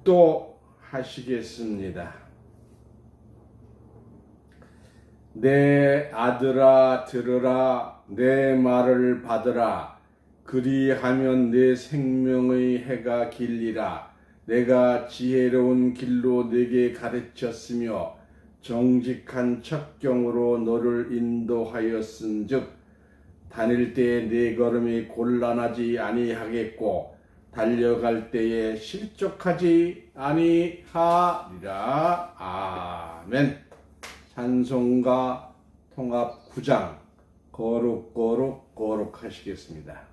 묵도하시겠습니다. 내 아들아 들으라, 내 말을 받으라. 그리하면 내 생명의 해가 길리라. 내가 지혜로운 길로 네게 가르쳤으며 정직한 첩경으로 너를 인도하였은즉 다닐 때에 네 걸음이 곤란하지 아니하겠고 달려갈 때에 실족하지 아니하리라. 아멘. 찬송가 통합 9장 거룩 하시겠습니다.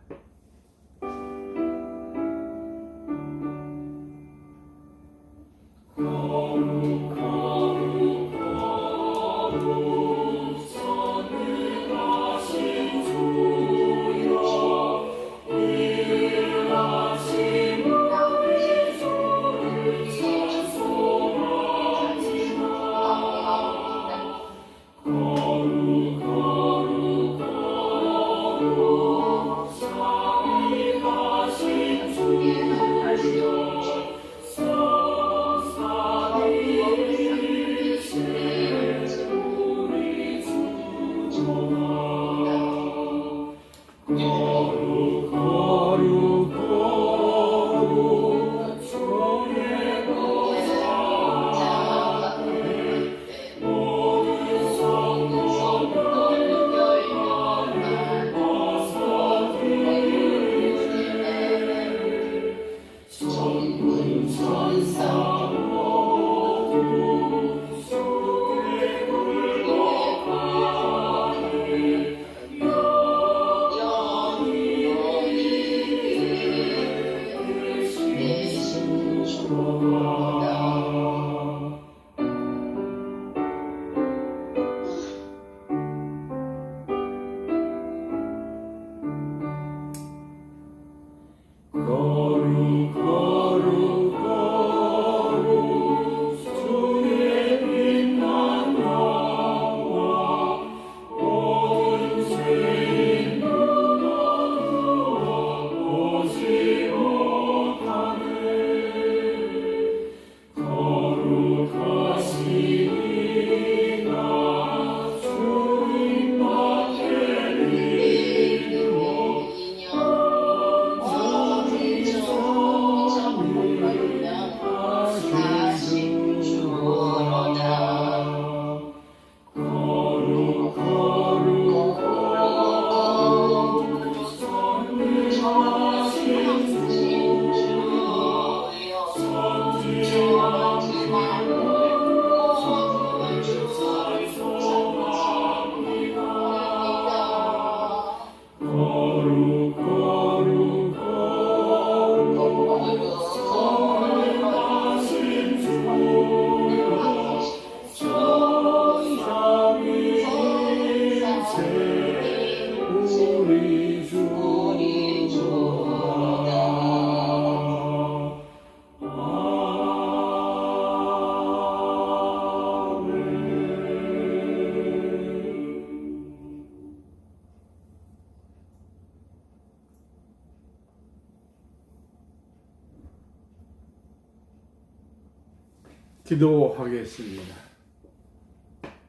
기도하겠습니다.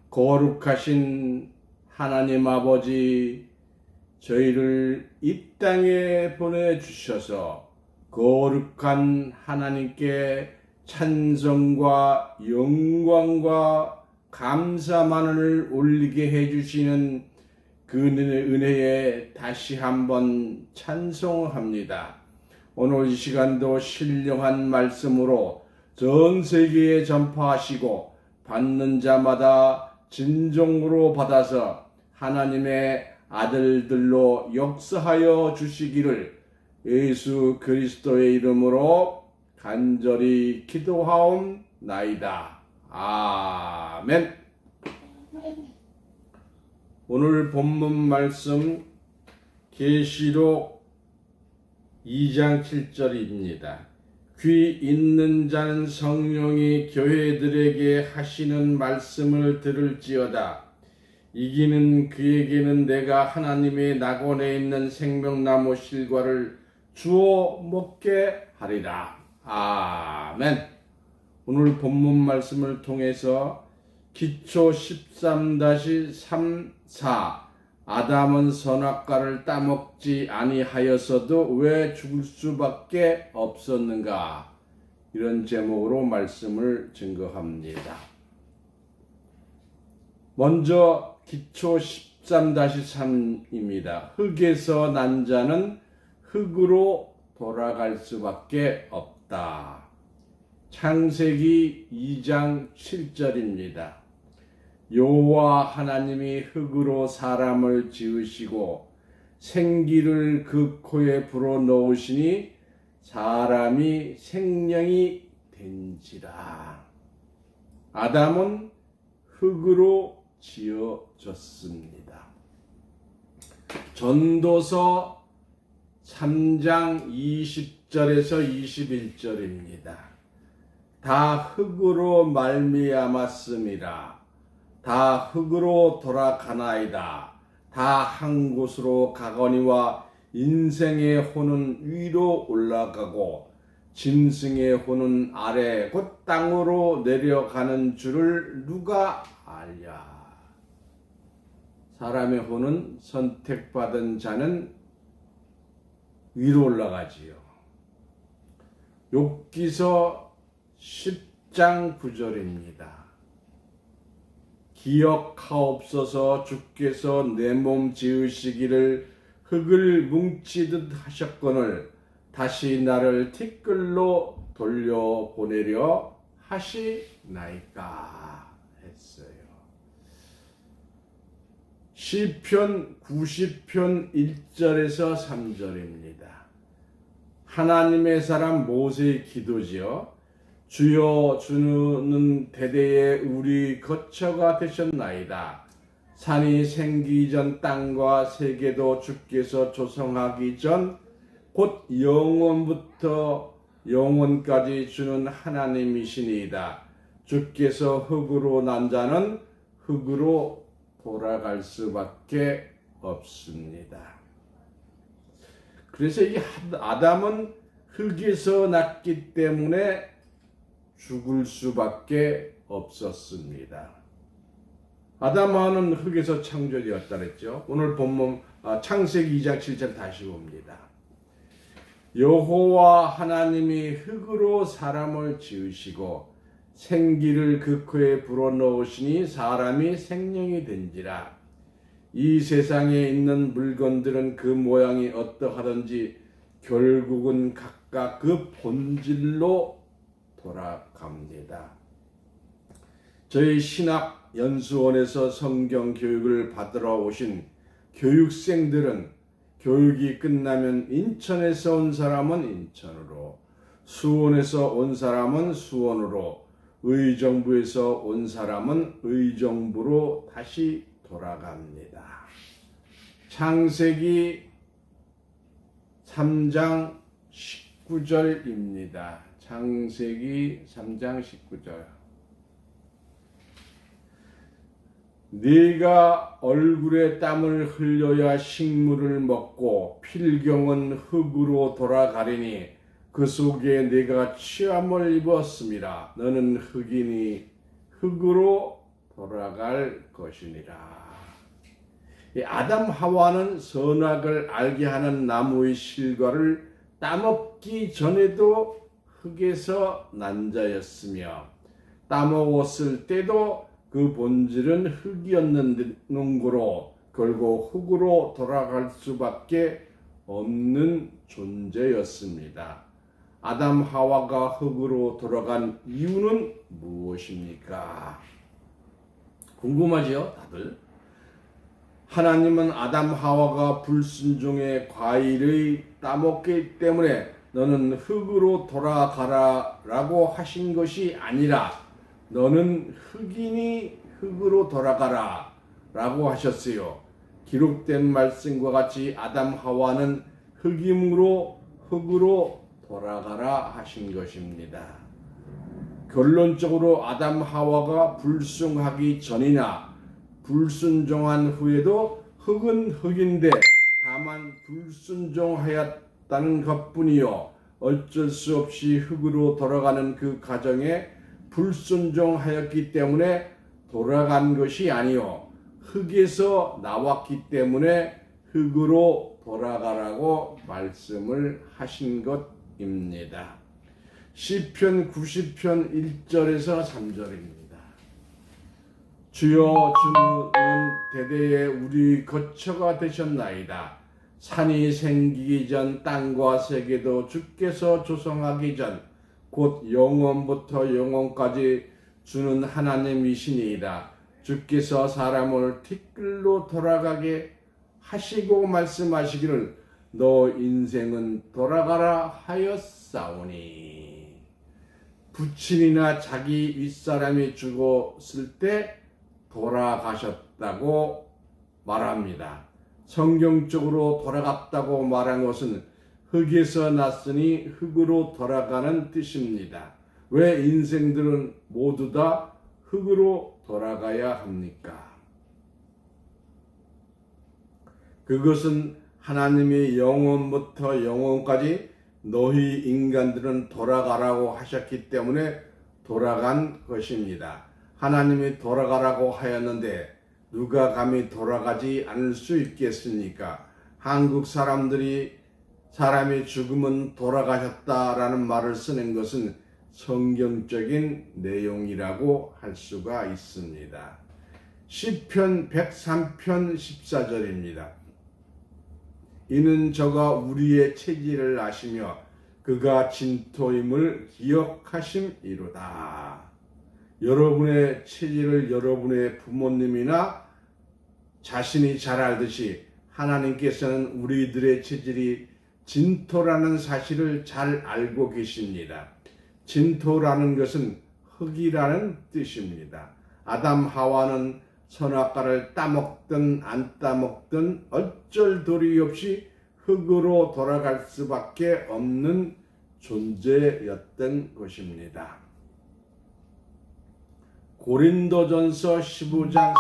거룩하신 하나님 아버지, 저희를 이 땅에 보내주셔서 거룩한 하나님께 찬송과 영광과 감사만을 올리게 해주시는 그 은혜에 다시 한번 찬송합니다. 오늘 이 시간도 신령한 말씀으로 전 세계에 전파하시고 받는 자마다 진정으로 받아서 하나님의 아들들로 역사하여 주시기를 예수 그리스도의 이름으로 간절히 기도하옵나이다. 아멘. 오늘 본문 말씀 계시록 2장 7절입니다. 귀 있는 자는 성령이 교회들에게 하시는 말씀을 들을지어다. 이기는 그에게는 내가 하나님의 낙원에 있는 생명나무 실과를 주어 먹게 하리라. 아멘. 오늘 본문 말씀을 통해서 기초 13-3-4 아담은 선악과를 따먹지 아니하였어도 왜 죽을 수밖에 없었는가, 이런 제목으로 말씀을 증거합니다. 먼저 기초 13-3입니다. 흙에서 난 자는 흙으로 돌아갈 수밖에 없다. 창세기 2장 7절입니다. 여호와 하나님이 흙으로 사람을 지으시고 생기를 그 코에 불어넣으시니 사람이 생명이 된지라. 아담은 흙으로 지어졌습니다. 전도서 3장 20절에서 21절입니다. 다 흙으로 말미암았음이라. 다 흙으로 돌아가나이다. 다 한 곳으로 가거니와 인생의 혼은 위로 올라가고 짐승의 혼은 아래 곧 땅으로 내려가는 줄을 누가 알랴. 사람의 혼은 선택받은 자는 위로 올라가지요. 욥기서 10장 9절입니다. 기억하옵소서. 주께서 내 몸 지으시기를 흙을 뭉치듯 하셨거늘 다시 나를 티끌로 돌려보내려 하시나이까 했어요. 시편 90편 1절에서 3절입니다. 하나님의 사람 모세의 기도지요. 주여, 주는 대대에 우리 거처가 되셨나이다. 산이 생기기 전 땅과 세계도 주께서 조성하기 전 곧 영원부터 영원까지 주는 하나님이시니이다. 주께서 흙으로 난 자는 흙으로 돌아갈 수밖에 없습니다. 그래서 이 아담은 흙에서 났기 때문에 죽을 수밖에 없었습니다. 아담은 흙에서 창조되었다 그랬죠. 오늘 본문 창세기 2장 7절 다시 봅니다. 여호와 하나님이 흙으로 사람을 지으시고 생기를 그 코에 불어넣으시니 사람이 생명이 된지라. 이 세상에 있는 물건들은 그 모양이 어떠하든지 결국은 각각 그 본질로 돌아갑니다. 저희 신학연수원에서 성경 교육을 받으러 오신 교육생들은 교육이 끝나면 인천에서 온 사람은 인천으로, 수원에서 온 사람은 수원으로, 의정부에서 온 사람은 의정부로 다시 돌아갑니다. 창세기 3장 19절입니다. 창세기 3장 19절. 네가 얼굴에 땀을 흘려야 식물을 먹고 필경은 흙으로 돌아가리니 그 속에 네가 취함을 입었음이라. 너는 흙이니 흙으로 돌아갈 것이니라. 아담 하와는 선악을 알게 하는 나무의 실과를 따먹기 전에도 흙에서 난 자였으며 따먹었을 때도 그 본질은 흙이었는 거로 결국 흙으로 돌아갈 수밖에 없는 존재였습니다. 아담 하와가 흙으로 돌아간 이유는 무엇입니까? 궁금하지요, 다들? 하나님은 아담 하와가 불순종의 과일을 따먹기 때문에 너는 흙으로 돌아가라 라고 하신 것이 아니라 너는 흙이니 흙으로 돌아가라 라고 하셨어요. 기록된 말씀과 같이 아담 하와는 흙이므로 흙으로 돌아가라 하신 것입니다. 결론적으로 아담 하와가 불순하기 전이나 불순종한 후에도 흙은 흙인데 다만 불순종하였다는 것뿐이요 어쩔 수 없이 흙으로 돌아가는 그 과정에 불순종하였기 때문에 돌아간 것이 아니요 흙에서 나왔기 때문에 흙으로 돌아가라고 말씀을 하신 것입니다. 시편 90편 1절에서 3절입니다. 주여 주는 대대에 우리 거처가 되셨나이다. 산이 생기기 전 땅과 세계도 주께서 조성하기 전 곧 영원부터 영원까지 주는 하나님이시니이다. 주께서 사람을 티끌로 돌아가게 하시고 말씀하시기를 너 인생은 돌아가라 하였사오니. 부친이나 자기 윗사람이 죽었을 때 돌아가셨다고 말합니다. 성경적으로 돌아갔다고 말한 것은 흙에서 났으니 흙으로 돌아가는 뜻입니다. 왜 인생들은 모두 다 흙으로 돌아가야 합니까? 그것은 하나님이 영원부터 영원까지 너희 인간들은 돌아가라고 하셨기 때문에 돌아간 것입니다. 하나님이 돌아가라고 하였는데 누가 감히 돌아가지 않을 수 있겠습니까? 한국 사람이 죽으면 돌아가셨다라는 말을 쓰는 것은 성경적인 내용이라고 할 수가 있습니다. 시편 103편 14절입니다. 이는 저가 우리의 체질을 아시며 그가 진토임을 기억하심이로다. 여러분의 체질을 여러분의 부모님이나 자신이 잘 알듯이 하나님께서는 우리들의 체질이 진토라는 사실을 잘 알고 계십니다. 진토라는 것은 흙이라는 뜻입니다. 아담 하와는 선악과를 따먹든 안 따먹든 어쩔 도리 없이 흙으로 돌아갈 수밖에 없는 존재였던 것입니다. 고린도전서 15장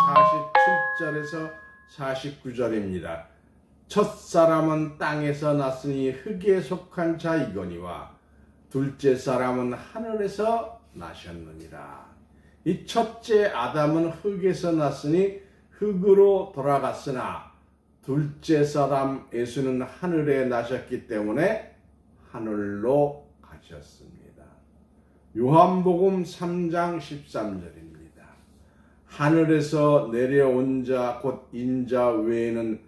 47절에서 49절입니다. 첫사람은 땅에서 났으니 흙에 속한 자이거니와 둘째 사람은 하늘에서 나셨느니라. 이 첫째 아담은 흙에서 났으니 흙으로 돌아갔으나 둘째 사람 예수는 하늘에 나셨기 때문에 하늘로 가셨습니다. 요한복음 3장 13절입니다. 하늘에서 내려온 자 곧 인자 외에는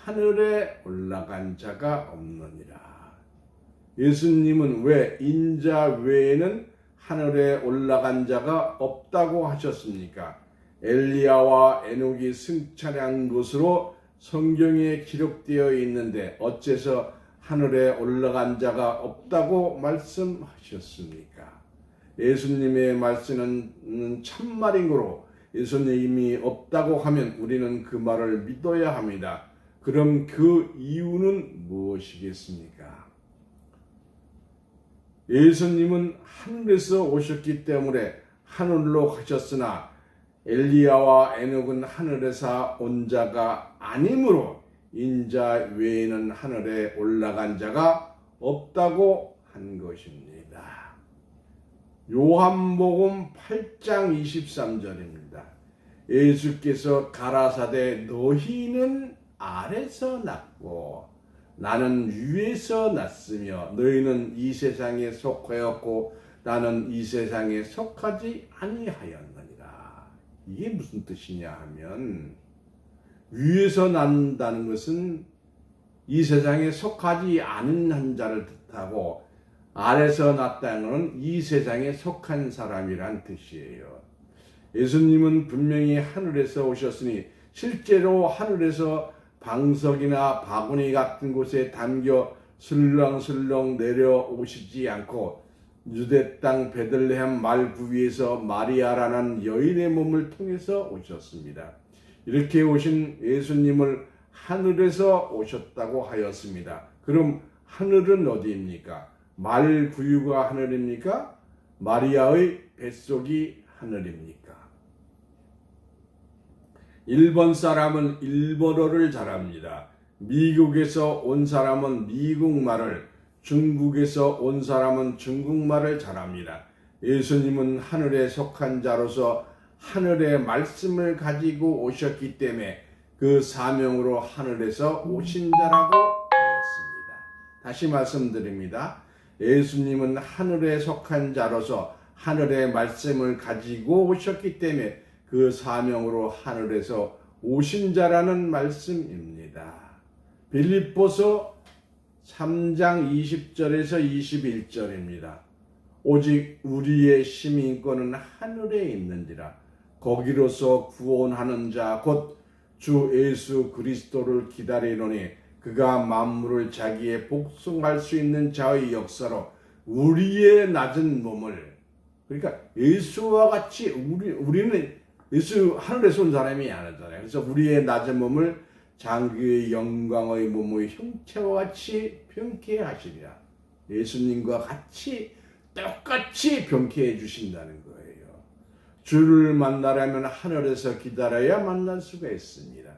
하늘에 올라간 자가 없느니라. 예수님은 왜 인자 외에는 하늘에 올라간 자가 없다고 하셨습니까? 엘리야와 에녹이 승천한 것으로 성경에 기록되어 있는데 어째서 하늘에 올라간 자가 없다고 말씀하셨습니까? 예수님의 말씀은 참말인 거로 예수님이 없다고 하면 우리는 그 말을 믿어야 합니다. 그럼 그 이유는 무엇이겠습니까? 예수님은 하늘에서 오셨기 때문에 하늘로 가셨으나 엘리야와 에녹은 하늘에서 온 자가 아니므로 인자 외에는 하늘에 올라간 자가 없다고 한 것입니다. 요한복음 8장 23절입니다. 예수께서 가라사대 너희는 아래서 났고 나는 위에서 났으며 너희는 이 세상에 속하였고 나는 이 세상에 속하지 아니하였느니라. 이게 무슨 뜻이냐 하면 위에서 난다는 것은 이 세상에 속하지 않은 한 자를 뜻하고 아래서 났다는 것은 이 세상에 속한 사람이란 뜻이에요. 예수님은 분명히 하늘에서 오셨으니 실제로 하늘에서 방석이나 바구니 같은 곳에 담겨 슬렁슬렁 내려오시지 않고 유대 땅 베들레헴 말구 위에서 마리아라는 여인의 몸을 통해서 오셨습니다. 이렇게 오신 예수님을 하늘에서 오셨다고 하였습니다. 그럼 하늘은 어디입니까? 말구유가 하늘입니까? 마리아의 뱃속이 하늘입니까? 일본 사람은 일본어를 잘합니다. 미국에서 온 사람은 미국 말을, 중국에서 온 사람은 중국말을 잘합니다. 예수님은 하늘에 속한 자로서 하늘의 말씀을 가지고 오셨기 때문에 그 사명으로 하늘에서 오신 자라고 되었습니다. 다시 말씀드립니다. 예수님은 하늘에 속한 자로서 하늘의 말씀을 가지고 오셨기 때문에 그 사명으로 하늘에서 오신 자라는 말씀입니다. 빌립보서 3장 20절에서 21절입니다. 오직 우리의 시민권은 하늘에 있는지라 거기로서 구원하는 자 곧 주 예수 그리스도를 기다리노니 그가 만물을 자기의 복종할 수 있는 자의 역사로 우리의 낮은 몸을, 그러니까 예수와 같이 우리는 예수 하늘에서 온 사람이 아니잖아요. 그래서 우리의 낮은 몸을 장기의 영광의 몸의 형체와 같이 병케 하시리라. 예수님과 같이 똑같이 병케해 주신다는 거예요. 주를 만나려면 하늘에서 기다려야 만날 수가 있습니다.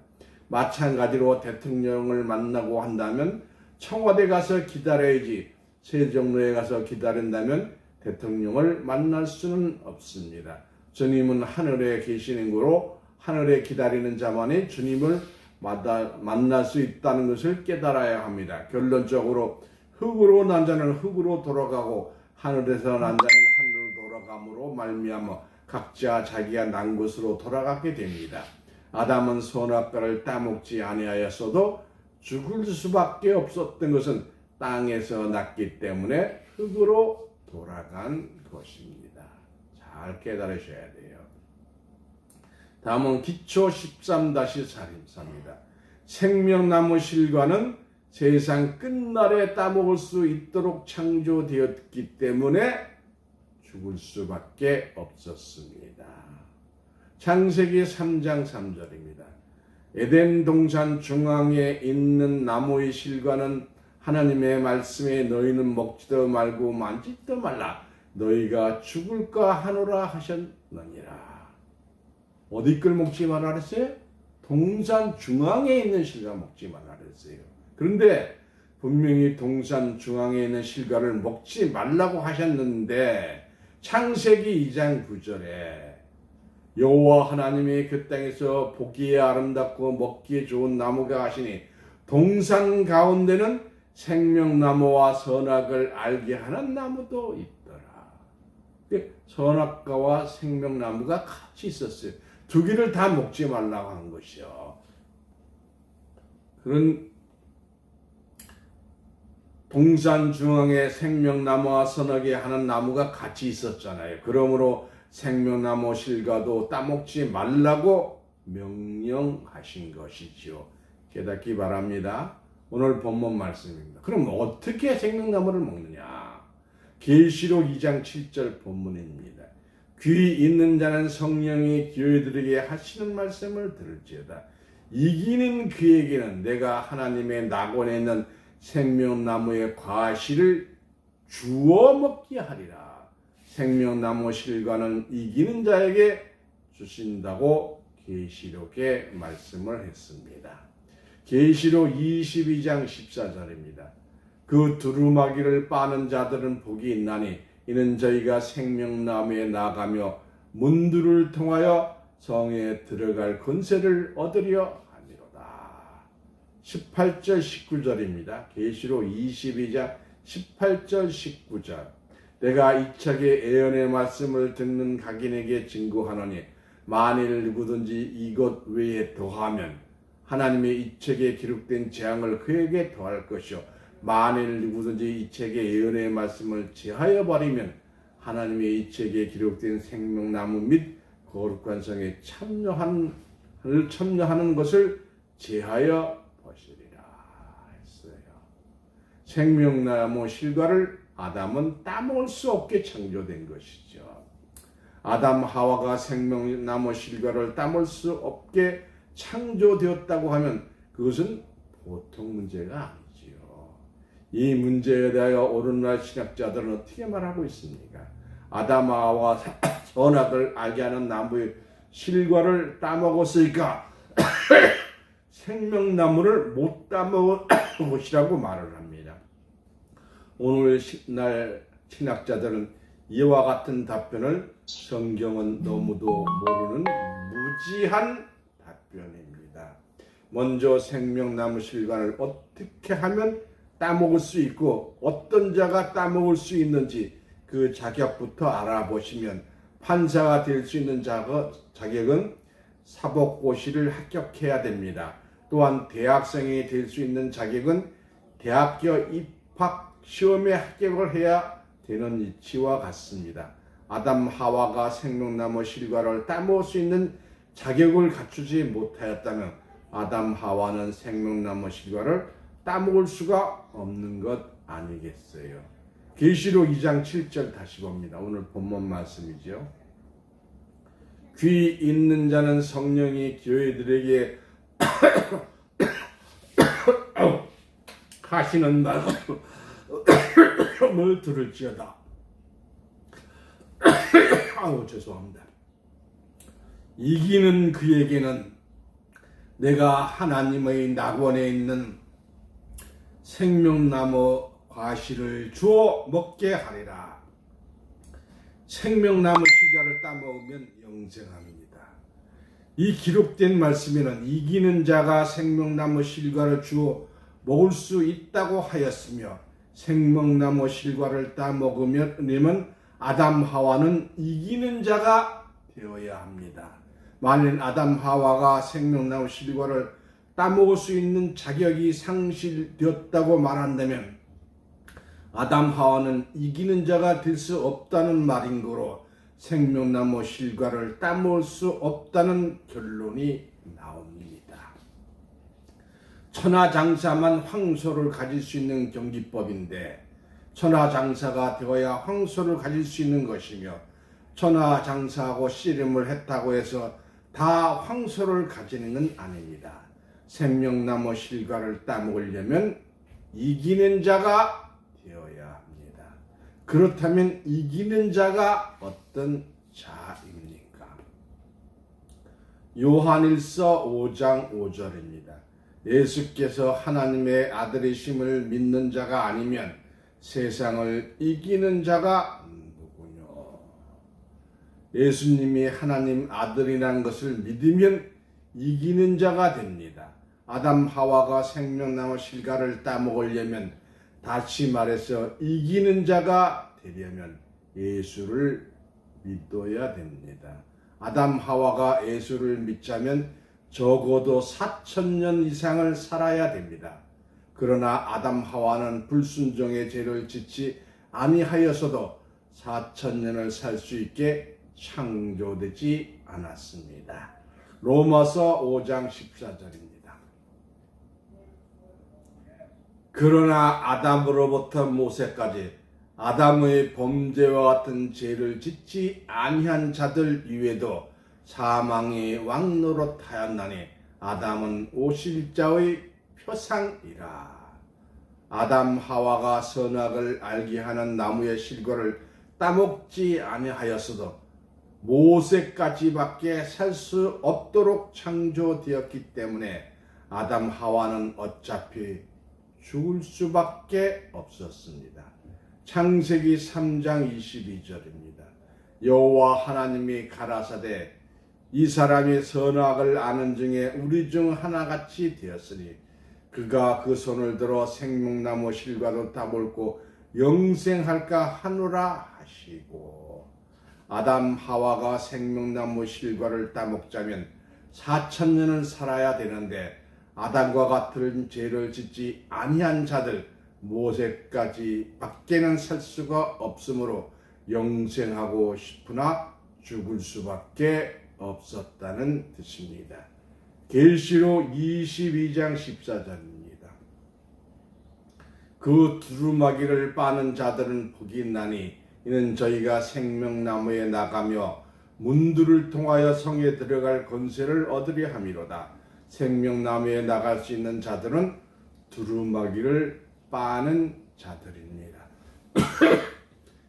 마찬가지로 대통령을 만나고 한다면 청와대 가서 기다려야지 세종로에 가서 기다린다면 대통령을 만날 수는 없습니다. 주님은 하늘에 계시는 거로 하늘에 기다리는 자만이 주님을 만날 수 있다는 것을 깨달아야 합니다. 결론적으로 흙으로 난 자는 흙으로 돌아가고 하늘에서 난 자는 하늘로 돌아감으로 말미암아 각자 자기가 난 곳으로 돌아가게 됩니다. 아담은 선악과를 따먹지 아니하였어도 죽을 수밖에 없었던 것은 땅에서 났기 때문에 흙으로 돌아간 것입니다. 잘 깨달으셔야 돼요. 다음은 기초 13-44입니다. 생명나무 실과는 세상 끝날에 따먹을 수 있도록 창조되었기 때문에 죽을 수밖에 없었습니다. 창세기 3장 3절입니다. 에덴 동산 중앙에 있는 나무의 실과는 하나님의 말씀에 너희는 먹지도 말고 만지지도 말라 너희가 죽을까 하노라 하셨느니라. 어디 걸 먹지 말라 그랬어요? 동산 중앙에 있는 실과 먹지 말라 그랬어요. 그런데 분명히 동산 중앙에 있는 실과를 먹지 말라고 하셨는데 창세기 2장 9절에 여호와 하나님이 그 땅에서 보기에 아름답고 먹기에 좋은 나무가 하시니 동산 가운데는 생명나무와 선악을 알게 하는 나무도 있더라. 선악과와 생명나무가 같이 있었어요. 두 개를 다 먹지 말라고 한 것이요. 그런 동산 중앙에 생명나무와 선악에 하는 나무가 같이 있었잖아요. 그러므로 생명나무 실과도 따먹지 말라고 명령하신 것이지요. 깨닫기 바랍니다. 오늘 본문 말씀입니다. 그럼 어떻게 생명나무를 먹느냐? 계시록 2장 7절 본문입니다. 귀 있는 자는 성령이 교회들에게 하시는 말씀을 들을지어다. 이기는 그에게는 내가 하나님의 낙원에 있는 생명나무의 과실을 주워 먹게 하리라. 생명나무 실과는 이기는 자에게 주신다고 계시록에 말씀을 했습니다. 계시록 22장 14절입니다. 그 두루마기를 빠는 자들은 복이 있나니 이는 저희가 생명나무에 나가며 문들을 통하여 성에 들어갈 권세를 얻으려 18절 19절입니다. 계시록 22장 18절 19절. 내가 이 책의 예언의 말씀을 듣는 각인에게 증거하노니 만일 누구든지 이것 외에 더하면 하나님의 이 책에 기록된 재앙을 그에게 더할 것이요 만일 누구든지 이 책의 예언의 말씀을 제하여 버리면 하나님의 이 책에 기록된 생명나무 및 거룩한 성에 참여하는 것을 제하여 버리리라 했어요. 생명나무 실과를 아담은 따먹을 수 없게 창조된 것이죠. 아담 하와가 생명나무 실과를 따먹을 수 없게 창조되었다고 하면 그것은 보통 문제가 아니지요. 이 문제에 대하여 오늘날 신학자들은 어떻게 말하고 있습니까? 아담 하와 선악을 알게 하는 나무의 실과를 따먹었으니까 생명나무를 못 따먹은 것이라고 말을 합니다. 오늘날 신학자들은 이와 같은 답변을 성경은 너무도 모르는 무지한 답변입니다. 먼저 생명나무 실과를 어떻게 하면 따먹을 수 있고 어떤 자가 따먹을 수 있는지 그 자격부터 알아보시면 판사가 될 수 있는 자격은 사법고시를 합격해야 됩니다. 또한 대학생이 될 수 있는 자격은 대학교 입학 시험에 합격을 해야 되는 이치와 같습니다. 아담 하와가 생명나무 실과를 따먹을 수 있는 자격을 갖추지 못하였다면 아담 하와는 생명나무 실과를 따먹을 수가 없는 것 아니겠어요. 계시록 2장 7절 다시 봅니다. 오늘 본문 말씀이죠. 귀 있는 자는 성령이 교회들에게 하시는 말씀을 들을지어다. 죄송합니다. 이기는 그에게는 내가 하나님의 낙원에 있는 생명나무 과실을 주어 먹게 하리라. 생명나무 실과를 따먹으면 영생합니다. 이 기록된 말씀에는 이기는 자가 생명나무 실과를 주어 먹을 수 있다고 하였으며 생명나무 실과를 따먹으면 아담 하와는 이기는 자가 되어야 합니다. 만일 아담 하와가 생명나무 실과를 따먹을 수 있는 자격이 상실되었다고 말한다면 아담 하와는 이기는 자가 될 수 없다는 말인 거로 생명나무 실과를 따먹을 수 없다는 결론이 나옵니다. 천하장사만 황소를 가질 수 있는 경기법인데 천하장사가 되어야 황소를 가질 수 있는 것이며 천하장사하고 씨름을 했다고 해서 다 황소를 가지는 건 아닙니다. 생명나무 실과를 따먹으려면 이기는 자가 되어야 합니다. 그렇다면 이기는 자가 어떤 자입니까? 요한일서 5장 5절입니다. 예수께서 하나님의 아들이심을 믿는 자가 아니면 세상을 이기는 자가 누구뇨? 예수님이 하나님 아들이라는 것을 믿으면 이기는 자가 됩니다. 아담 하와가 생명나무 실과를 따먹으려면 다시 말해서 이기는 자가 되려면 예수를 믿어야 됩니다. 아담 하와가 예수를 믿자면 적어도 4,000년 이상을 살아야 됩니다. 그러나 아담 하와는 불순종의 죄를 짓지 아니하여서도 4,000년을 살 수 있게 창조되지 않았습니다. 로마서 5장 14절입니다. 그러나 아담으로부터 모세까지 아담의 범죄와 같은 죄를 짓지 아니한 자들 이외에도 사망이 왕노릇하였나니 아담은 오실 자의 표상이라. 아담 하와가 선악을 알게 하는 나무의 실과를 따먹지 아니하였어도 모세까지밖에 살 수 없도록 창조되었기 때문에 아담 하와는 어차피 죽을 수밖에 없었습니다. 창세기 3장 22절입니다. 여호와 하나님이 가라사대 이 사람이 선악을 아는 중에 우리 중 하나같이 되었으니 그가 그 손을 들어 생명나무 실과도 따먹고 영생할까 하노라 하시고. 아담 하와가 생명나무 실과를 따먹자면 4,000년을 살아야 되는데 아담과 같은 죄를 짓지 아니한 자들 모세까지 밖에는 살 수가 없으므로 영생하고 싶으나 죽을 수밖에 없었다는 뜻입니다. 계시록 22장 14절입니다. 그 두루마기를 빠는 자들은 복이 있나니 이는 저희가 생명나무에 나가며 문들을 통하여 성에 들어갈 권세를 얻으려 함이로다. 생명나무에 나갈 수 있는 자들은 두루마기를 빠는 자들입니다.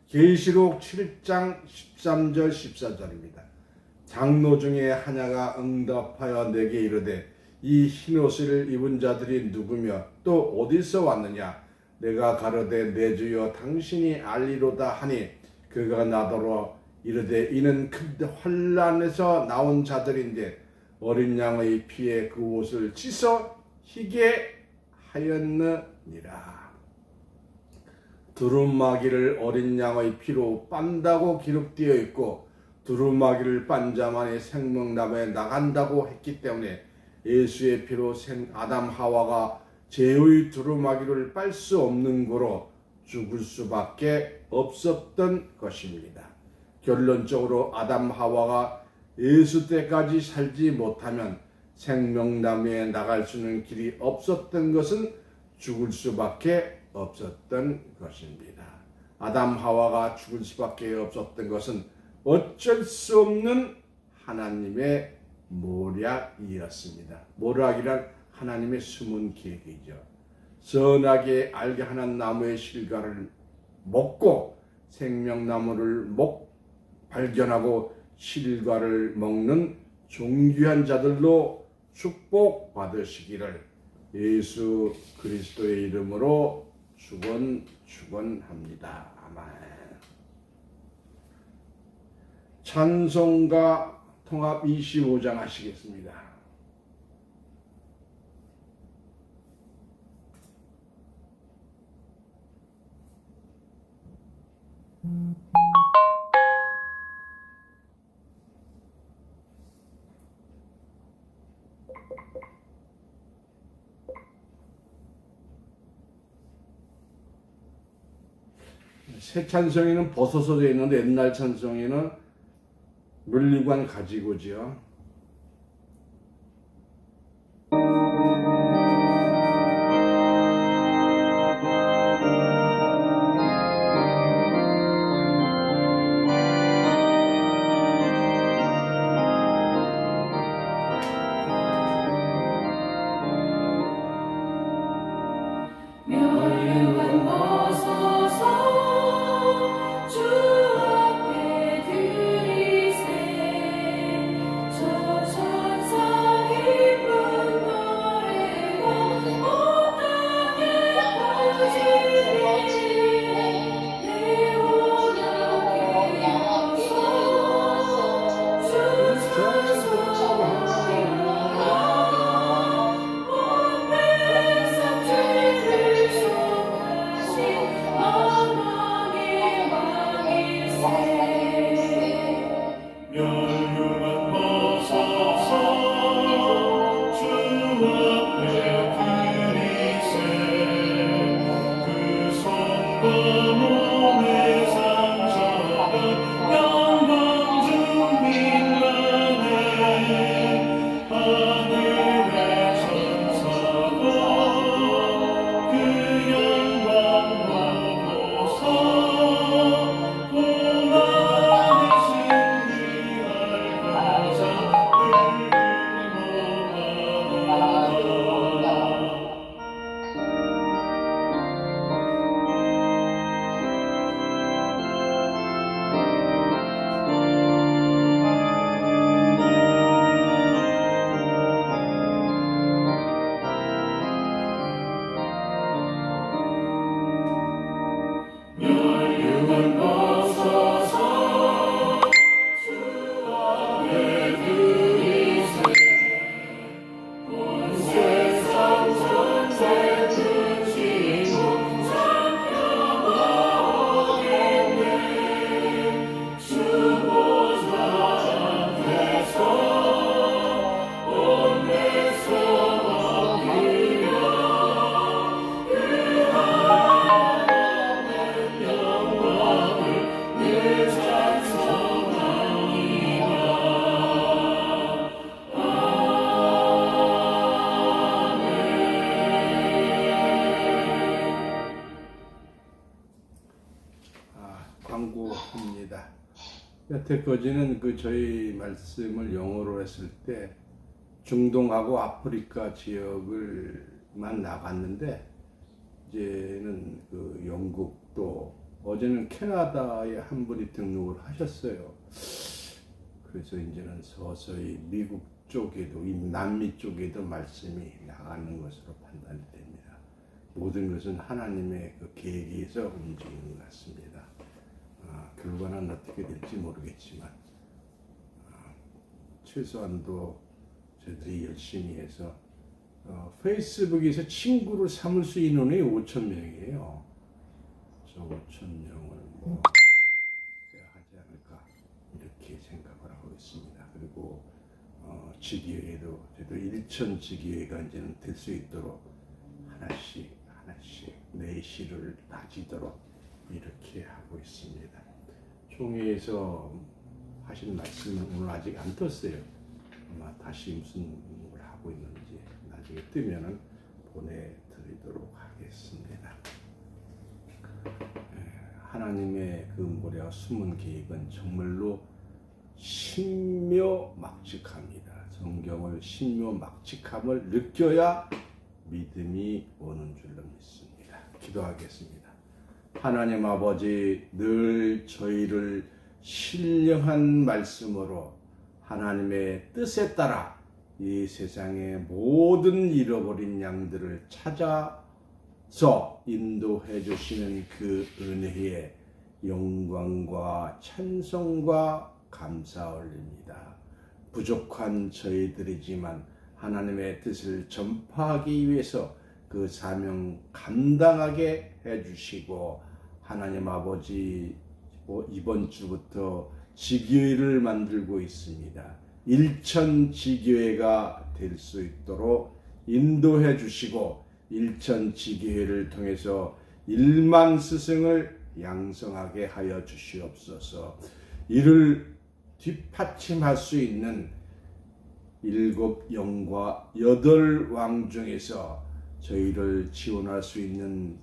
계시록 7장 13절 14절입니다. 장로 중에 하나가 응답하여 내게 이르되 이 흰옷을 입은 자들이 누구며 또 어디서 왔느냐? 내가 가로되 내 주여 당신이 알리로다 하니 그가 나더러 이르되 이는 큰 환난에서 나온 자들인데 어린 양의 피에 그 옷을 씻어 희게 하였느니라. 두루마기를 어린 양의 피로 빤다고 기록되어 있고 두루마기를 빤 자만이 생명나무에 나간다고 했기 때문에 예수의 피로 아담 하와가 죄의 두루마기를 빨 수 없는 거로 죽을 수밖에 없었던 것입니다. 결론적으로 아담 하와가 예수 때까지 살지 못하면 생명나무에 나갈 수는 길이 없었던 것은 죽을 수밖에 없었던 것입니다. 아담 하와가 죽을 수밖에 없었던 것은 어쩔 수 없는 하나님의 모략이었습니다. 모략이란 하나님의 숨은 계획이죠. 선하게 알게 하는 나무의 실과를 먹고 생명나무를 발견하고 실과를 먹는 존귀한 자들로 축복받으시기를 예수 그리스도의 이름으로 축원합니다. 아멘. 찬송가 통합 25장 하시겠습니다. 새 찬송에는 벗어서 되어 있는데 옛날 찬송에는 물리관 가지고지요. 광고합니다. 여태까지는 저희 말씀을 영어로 했을 때 중동하고 아프리카 지역을만 나갔는데 이제는 영국도 어제는 캐나다에 한 분이 등록을 하셨어요. 그래서 이제는 서서히 미국 쪽에도 남미 쪽에도 말씀이 나가는 것으로 판단이 됩니다. 모든 것은 하나님의 계획에서 움직이는 것 같습니다. 결과는 어떻게 될지 모르겠지만 최소한도 저희들이 열심히 해서 페이스북에서 친구를 삼을 수 있는 인원이 5,000명이에요. 저 5,000명을 뭐 해야 하지 않을까 이렇게 생각을 하고 있습니다. 그리고 지교회도 저도 1천 지교회가 이제는 될 수 있도록 하나씩 내실을 다지도록 이렇게 하고 있습니다. 총회에서 하신 말씀은 오늘 아직 안 떴어요. 아마 다시 무슨 걸 하고 있는지 나중에 뜨면은 보내드리도록 하겠습니다. 하나님의 그 모래와 숨은 계획은 정말로 신묘막측합니다. 성경을 신묘막측함을 느껴야 믿음이 오는 줄로 믿습니다. 기도하겠습니다. 하나님 아버지, 늘 저희를 신령한 말씀으로 하나님의 뜻에 따라 이 세상의 모든 잃어버린 양들을 찾아서 인도해 주시는 그 은혜에 영광과 찬송과 감사 올립니다. 부족한 저희들이지만 하나님의 뜻을 전파하기 위해서 그 사명 감당하게 해주시고, 하나님 아버지 이번 주부터 지교회를 만들고 있습니다. 1천 지교회가 될 수 있도록 인도해 주시고, 1천 지교회를 통해서 1만 스승을 양성하게 하여 주시옵소서. 이를 뒷받침할 수 있는 7 영과 8 왕 중에서 저희를 지원할 수 있는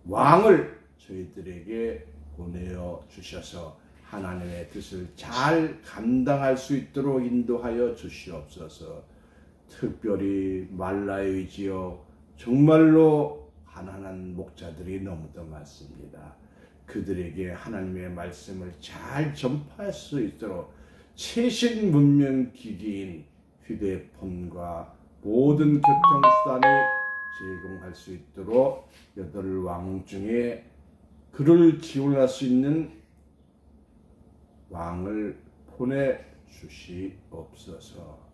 왕을 저희들에게 보내어 주셔서 하나님의 뜻을 잘 감당할 수 있도록 인도하여 주시옵소서. 특별히 말라의 지역 정말로 가난한 목자들이 너무도 많습니다. 그들에게 하나님의 말씀을 잘 전파할 수 있도록 최신 문명 기기인 휴대폰과 모든 교통수단이 제공할 수 있도록 8 왕 중에 그를 지원할 수 있는 왕을 보내주시옵소서.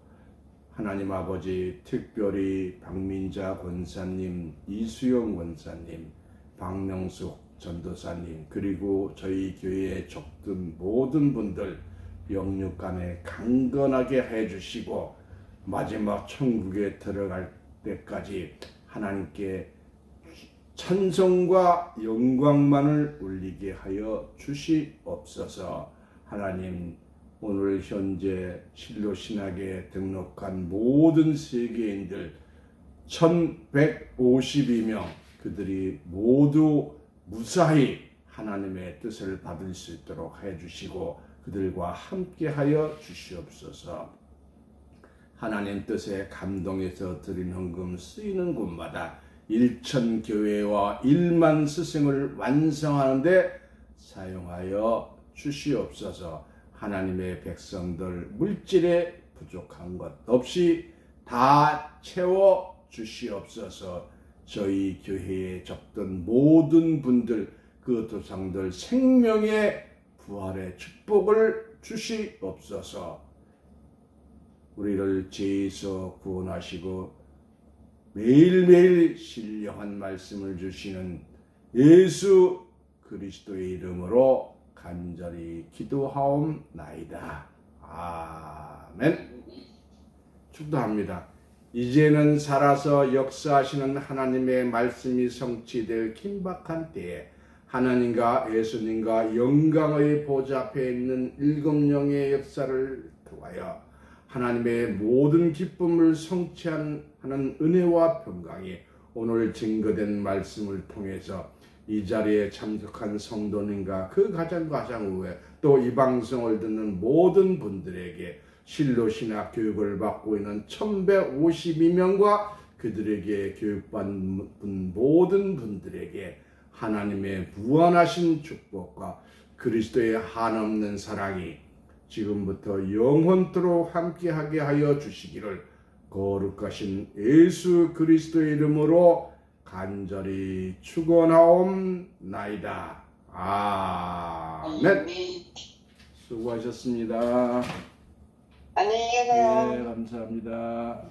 하나님 아버지, 특별히 박민자 권사님, 이수영 권사님, 박명숙 전도사님, 그리고 저희 교회에 적든 모든 분들 영육간에 강건하게 해주시고, 마지막 천국에 들어갈 때까지 하나님께 찬송과 영광만을 올리게 하여 주시옵소서. 하나님, 오늘 현재 신로신학에 등록한 모든 세계인들 1152명, 그들이 모두 무사히 하나님의 뜻을 받을 수 있도록 해주시고 그들과 함께 하여 주시옵소서. 하나님 뜻에 감동해서 드린 헌금 쓰이는 곳마다 1천 교회와 1만 스승을 완성하는 데 사용하여 주시옵소서. 하나님의 백성들 물질에 부족한 것 없이 다 채워 주시옵소서. 저희 교회에 적던 모든 분들, 그 도상들 생명의 부활의 축복을 주시옵소서. 우리를 죄에서 구원하시고 매일매일 신령한 말씀을 주시는 예수 그리스도의 이름으로 간절히 기도하옵나이다. 아멘. 축도합니다. 이제는 살아서 역사하시는 하나님의 말씀이 성취될 긴박한 때에 하나님과 예수님과 영광의 보좌 앞에 있는 7 영의 역사를 통하여 하나님의 모든 기쁨을 성취하는 은혜와 평강이 오늘 증거된 말씀을 통해서 이 자리에 참석한 성도님과 그 가정 후에 또 이 방송을 듣는 모든 분들에게 신로신학 교육을 받고 있는 1152명과 그들에게 교육받는 모든 분들에게 하나님의 무한하신 축복과 그리스도의 한없는 사랑이 지금부터 영원토록 함께하게 하여 주시기를 거룩하신 예수 그리스도의 이름으로 간절히 축원하옵나이다. 아멘. 수고하셨습니다. 안녕히 계세요. 네, 감사합니다.